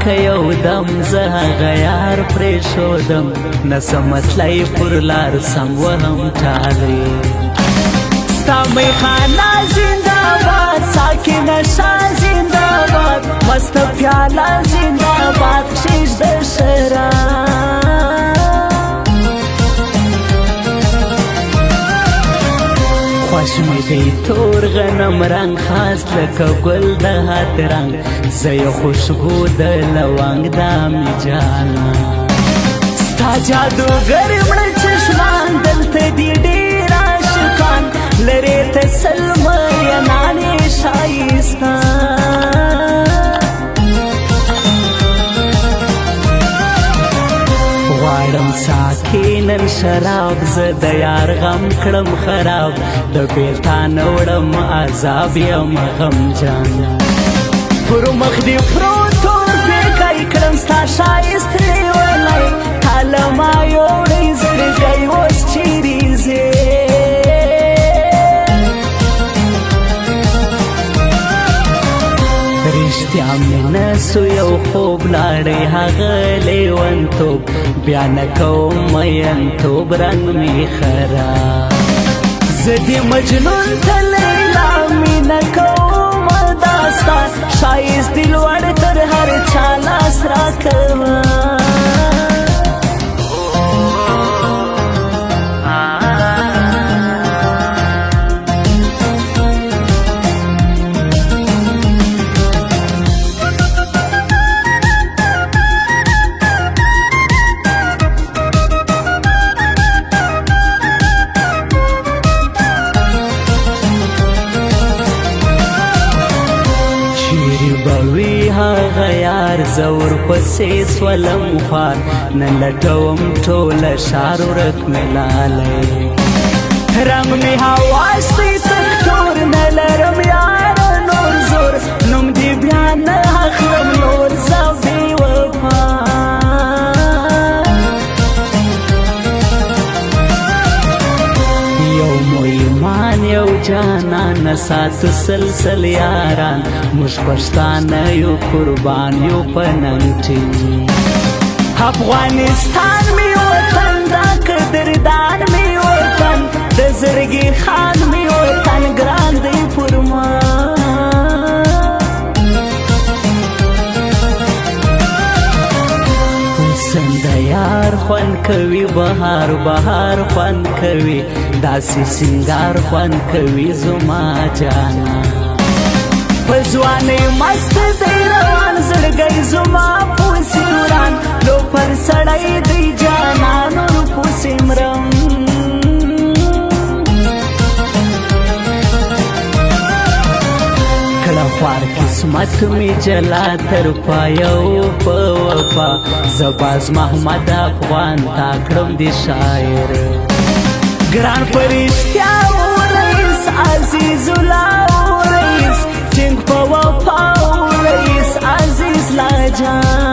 که یو دم زه هغه یار پرېښودم نه څه مطلب پر لار سم وهم ټالۍ ستا میخانه زنده‌باد ساکنه شاه زنده‌باد مسته پیاله زنده‌باد شیش د شراب خوش می دی تور غنم رنگ خاص لکه گل د هات رنگ زه یې خوشبو د لونګ دا می جانا ستا جادوګر مړه چشمان دلته دي ډېر عاشقان لرې ته سل مینانې ښایسته غواړم ساقي نن شراب زه د یار غم کړم خراب د بېلتانه وړم عذاب یم غمجان پر مخ دې پروت تور بېګی کړم ستا ښایست لیونی تا له ما یوړی زړګی اوس چیرې ځې رښتیا مې نه سو یو خوب لاړی هغه لیونتوب بیا نه کوم مینتوب رنګ مې خراب زه دې مجنون ته لیلا مینه کوم دا ستا ښایست دې لوړ تر هر چا لاس راکوه بوي هغه یار زور پسې سولم خوار نن لټوم ټوله ښار ورک مې لالی رنګ مې هواستی تکتور نه لرم یاره نور زور نوم دې بیا نه اخلم نور زه بې وفا یو مو ایمان یو جانان ساتو سلسل یاران موږ پښتانه یو قربان یو په ننګ ټینګ افغانستان مې وطن دا قدردان مې وطن د زړګي خان مې وطن ګران دی پر ما حسن د یار خوند کوي بهار بهار خوند کوي داسې سینګار خوند کوي زما جانا په ځوانۍ مست دی روان زړګی زما پوسې وران لو پر سړی دی جانانو پوسې مرم کله خوار قسمت می جلا تر پایو په وفا زباز محمد افغان تا کړم دی شاعر ګران پرشتیا ورئیس عزیز الله ورئیس ټینګ په وفا ورئیس عزیز لاجان